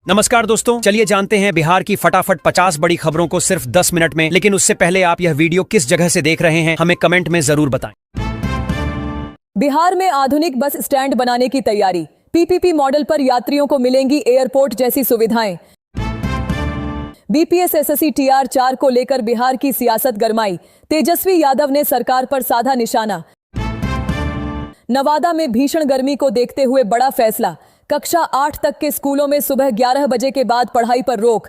नमस्कार दोस्तों, चलिए जानते हैं बिहार की फटाफट 50 बड़ी खबरों को सिर्फ 10 मिनट में। लेकिन उससे पहले आप यह वीडियो किस जगह से देख रहे हैं हमें कमेंट में जरूर बताएं। बिहार में आधुनिक बस स्टैंड बनाने की तैयारी। पीपीपी मॉडल पर यात्रियों को मिलेंगी एयरपोर्ट जैसी सुविधाएं। बीपीएस एसएससी टीआर 4 को लेकर बिहार की सियासत गरमाई। तेजस्वी यादव ने सरकार पर साधा निशाना। नवादा में भीषण गर्मी को देखते हुए बड़ा फैसला। कक्षा 8 तक के स्कूलों में सुबह 11 बजे के बाद पढ़ाई पर रोक।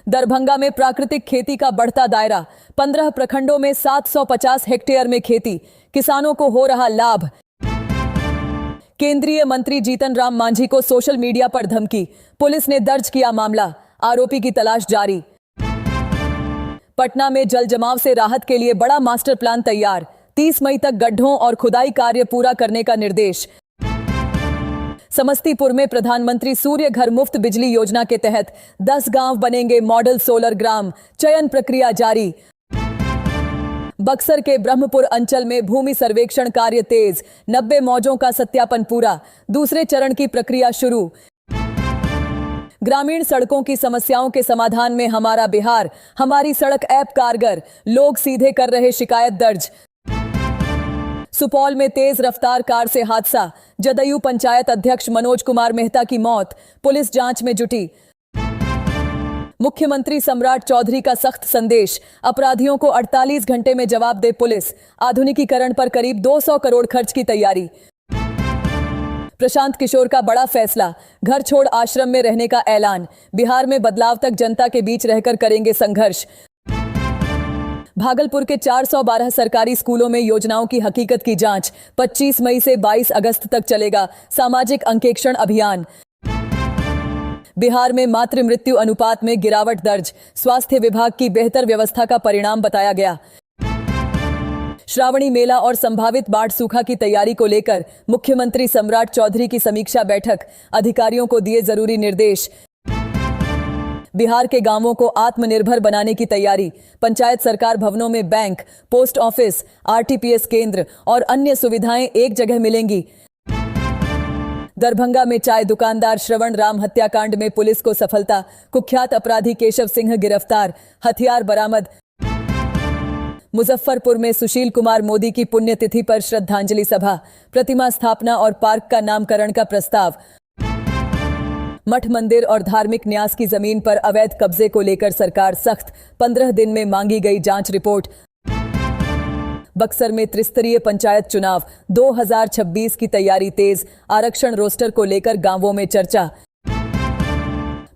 दरभंगा में प्राकृतिक खेती का बढ़ता दायरा। 15 प्रखंडों में 750 हेक्टेयर में खेती, किसानों को हो रहा लाभ। केंद्रीय मंत्री जीतन राम मांझी को सोशल मीडिया पर धमकी, पुलिस ने दर्ज किया मामला, आरोपी की तलाश जारी। पटना में जल जमाव से राहत के लिए बड़ा मास्टर प्लान तैयार। 30 मई तक गड्ढों और खुदाई कार्य पूरा करने का निर्देश। समस्तीपुर में प्रधानमंत्री सूर्य घर मुफ्त बिजली योजना के तहत 10 गांव बनेंगे मॉडल सोलर ग्राम, चयन प्रक्रिया जारी। बक्सर के ब्रह्मपुर अंचल में भूमि सर्वेक्षण कार्य तेज, 90 मौजों का सत्यापन पूरा, दूसरे चरण की प्रक्रिया शुरू। ग्रामीण सड़कों की समस्याओं के समाधान में हमारा बिहार, हमारी सड़क ऐप कारगर, लोग सीधे कर रहे शिकायत दर्ज। सुपौल में तेज रफ्तार कार से हादसा, जदयू पंचायत अध्यक्ष मनोज कुमार मेहता की मौत, पुलिस जांच में जुटी। मुख्यमंत्री सम्राट चौधरी का सख्त संदेश, अपराधियों को 48 घंटे में जवाब दे पुलिस, आधुनिकीकरण पर करीब 200 करोड़ खर्च की तैयारी। प्रशांत किशोर का बड़ा फैसला, घर छोड़ आश्रम में रहने का ऐलान, बिहार में बदलाव तक जनता के बीच रहकर करेंगे संघर्ष। भागलपुर के 412 सरकारी स्कूलों में योजनाओं की हकीकत की जांच, 25 मई से 22 अगस्त तक चलेगा सामाजिक अंकेक्षण अभियान। बिहार में मातृ मृत्यु अनुपात में गिरावट दर्ज, स्वास्थ्य विभाग की बेहतर व्यवस्था का परिणाम बताया गया। श्रावणी मेला और संभावित बाढ़ सूखा की तैयारी को लेकर मुख्यमंत्री सम्राट चौधरी की समीक्षा बैठक, अधिकारियों को दिए जरूरी निर्देश। बिहार के गांवों को आत्मनिर्भर बनाने की तैयारी, पंचायत सरकार भवनों में बैंक, पोस्ट ऑफिस, आरटीपीएस केंद्र और अन्य सुविधाएं एक जगह मिलेंगी। दरभंगा में चाय दुकानदार श्रवण राम हत्याकांड में पुलिस को सफलता, कुख्यात अपराधी केशव सिंह गिरफ्तार, हथियार बरामद। मुजफ्फरपुर में सुशील कुमार मोदी की पुण्यतिथि पर श्रद्धांजलि सभा, प्रतिमा स्थापना और पार्क का नामकरण का प्रस्ताव। मठ मंदिर और धार्मिक न्यास की जमीन पर अवैध कब्जे को लेकर सरकार सख्त, 15 दिन में मांगी गई जांच रिपोर्ट। बक्सर में त्रिस्तरीय पंचायत चुनाव 2026 की तैयारी तेज, आरक्षण रोस्टर को लेकर गांवों में चर्चा।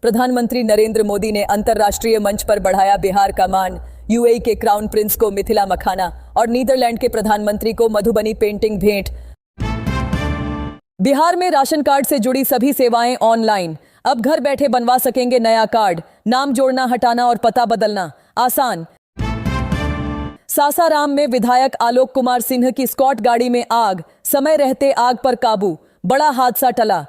प्रधानमंत्री नरेंद्र मोदी ने अंतर्राष्ट्रीय मंच पर बढ़ाया बिहार का मान, यूएई के क्राउन प्रिंस को मिथिला मखाना और नीदरलैंड के प्रधानमंत्री को मधुबनी पेंटिंग भेंट। बिहार में राशन कार्ड से जुड़ी सभी सेवाएं ऑनलाइन, अब घर बैठे बनवा सकेंगे नया कार्ड, नाम जोड़ना हटाना और पता बदलना आसान। सासाराम में विधायक आलोक कुमार सिंह की स्कॉट गाड़ी में आग, समय रहते आग पर काबू, बड़ा हादसा टला।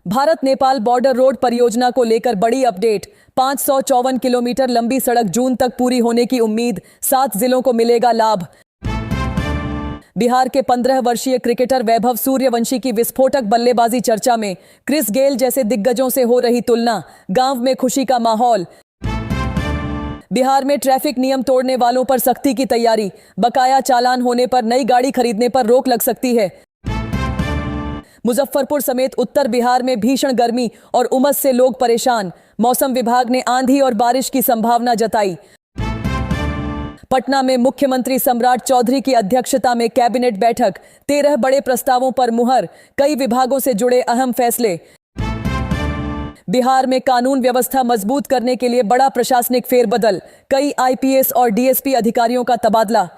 भारत नेपाल बॉर्डर रोड परियोजना को लेकर बड़ी अपडेट, 554 किलोमीटर लंबी सड़क जून तक पूरी होने की उम्मीद, 7 जिलों को मिलेगा लाभ। बिहार के 15 वर्षीय क्रिकेटर वैभव सूर्यवंशी की विस्फोटक बल्लेबाजी चर्चा में, क्रिस गेल जैसे दिग्गजों से हो रही तुलना, गांव में खुशी का माहौल। बिहार में ट्रैफिक नियम तोड़ने वालों पर सख्ती की तैयारी, बकाया चालान होने पर नई गाड़ी खरीदने पर रोक लग सकती है। मुजफ्फरपुर समेत उत्तर बिहार में भीषण गर्मी और उमस से लोग परेशान, मौसम विभाग ने आंधी और बारिश की संभावना जताई। पटना में मुख्यमंत्री सम्राट चौधरी की अध्यक्षता में कैबिनेट बैठक, 13 बड़े प्रस्तावों पर मुहर, कई विभागों से जुड़े अहम फैसले। बिहार में कानून व्यवस्था मजबूत करने के लिए बड़ा प्रशासनिक फेरबदल, कई आईपीएस और डीएसपी अधिकारियों का तबादला।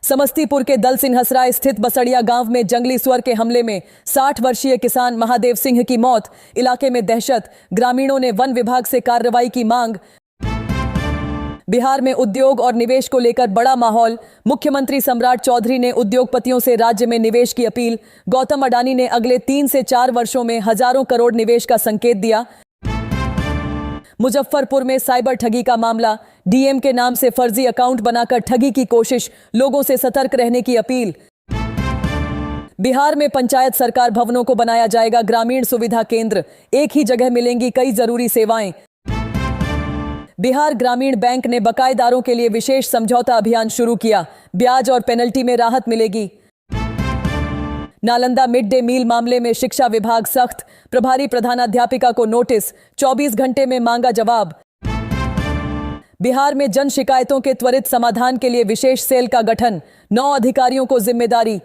समस्तीपुर के दल सिन्हसराय स्थित बसड़िया गांव में जंगली सुअर के हमले में 60 वर्षीय किसान महादेव सिंह की मौत, इलाके में दहशत, ग्रामीणों ने वन विभाग से कार्रवाई की मांग। बिहार में उद्योग और निवेश को लेकर बड़ा माहौल, मुख्यमंत्री सम्राट चौधरी ने उद्योगपतियों से राज्य में निवेश की अपील, गौतम अडानी ने अगले 3 से 4 वर्षों में हजारों करोड़ निवेश का संकेत दिया। मुजफ्फरपुर में साइबर ठगी का मामला, डीएम के नाम से फर्जी अकाउंट बनाकर ठगी की कोशिश, लोगों से सतर्क रहने की अपील। बिहार में पंचायत सरकार भवनों को बनाया जाएगा ग्रामीण सुविधा केंद्र, एक ही जगह मिलेंगी कई जरूरी सेवाएं। बिहार ग्रामीण बैंक ने बकायेदारों के लिए विशेष समझौता अभियान शुरू किया, ब्याज और पेनल्टी में राहत मिलेगी। नालंदा मिड डे मील मामले में शिक्षा विभाग सख्त, प्रभारी प्रधानाध्यापिका को नोटिस, 24 घंटे में मांगा जवाब। बिहार में जन शिकायतों के त्वरित समाधान के लिए विशेष सेल का गठन, 9 अधिकारियों को जिम्मेदारी।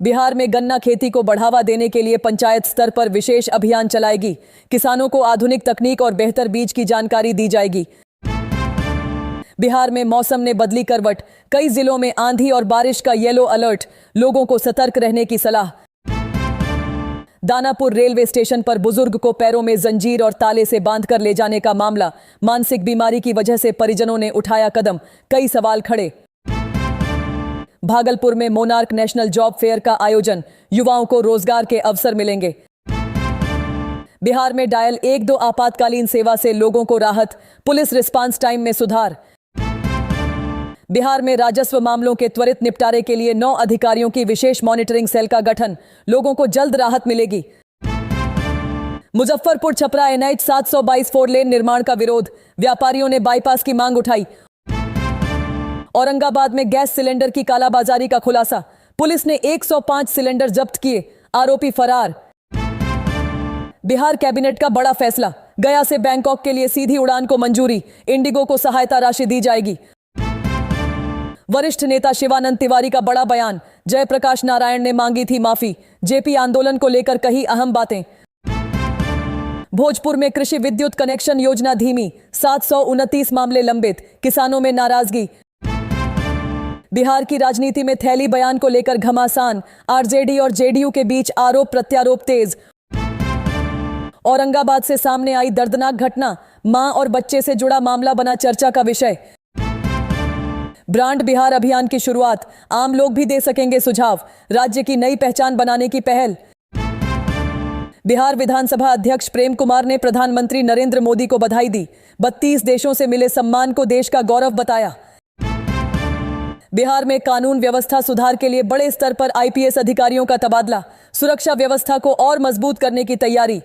बिहार में गन्ना खेती को बढ़ावा देने के लिए पंचायत स्तर पर विशेष अभियान चलाएगी, किसानों को आधुनिक तकनीक और बेहतर बीज की जानकारी दी जाएगी। बिहार में मौसम ने बदली करवट, कई जिलों में आंधी और बारिश का येलो अलर्ट, लोगों को सतर्क रहने की सलाह। दानापुर रेलवे स्टेशन पर बुजुर्ग को पैरों में जंजीर और ताले से बांधकर ले जाने का मामला, मानसिक बीमारी की वजह से परिजनों ने उठाया कदम, कई सवाल खड़े। भागलपुर में मोनार्क नेशनल जॉब फेयर का आयोजन, युवाओं को रोजगार के अवसर मिलेंगे। बिहार में डायल 12 आपातकालीन सेवा से लोगों को राहत, पुलिस रिस्पांस टाइम में सुधार। बिहार में राजस्व मामलों के त्वरित निपटारे के लिए 9 अधिकारियों की विशेष मॉनिटरिंग सेल का गठन, लोगों को जल्द राहत मिलेगी। मुजफ्फरपुर छपरा NH 722 4 लेन निर्माण का विरोध, व्यापारियों ने बाईपास की मांग उठाई। औरंगाबाद में गैस सिलेंडर की कालाबाजारी का खुलासा, पुलिस ने 105 सिलेंडर जब्त किए, आरोपी फरार। बिहार कैबिनेट का बड़ा फैसला, गया से बैंकॉक के लिए सीधी उड़ान को मंजूरी, इंडिगो को सहायता राशि दी जाएगी। वरिष्ठ नेता शिवानंद तिवारी का बड़ा बयान, जयप्रकाश नारायण ने मांगी थी माफी, जेपी आंदोलन को लेकर कही अहम बातें। भोजपुर में कृषि विद्युत कनेक्शन योजना धीमी, 729 मामले लंबित, किसानों में नाराजगी। बिहार की राजनीति में थैली बयान को लेकर घमासान, आरजेडी और जेडीयू के बीच आरोप प्रत्यारोप तेज। औरंगाबाद से सामने आई दर्दनाक घटना, मां और बच्चे से जुड़ा मामला बना चर्चा का विषय। ब्रांड बिहार अभियान की शुरुआत, आम लोग भी दे सकेंगे सुझाव, राज्य की नई पहचान बनाने की पहल। बिहार विधानसभा अध्यक्ष प्रेम कुमार ने प्रधानमंत्री नरेंद्र मोदी को बधाई दी, 32 देशों से मिले सम्मान को देश का गौरव बताया। बिहार में कानून व्यवस्था सुधार के लिए बड़े स्तर पर IPS अधिकारियों का तबादला, सुरक्षा व्यवस्था को और मजबूत करने की तैयारी,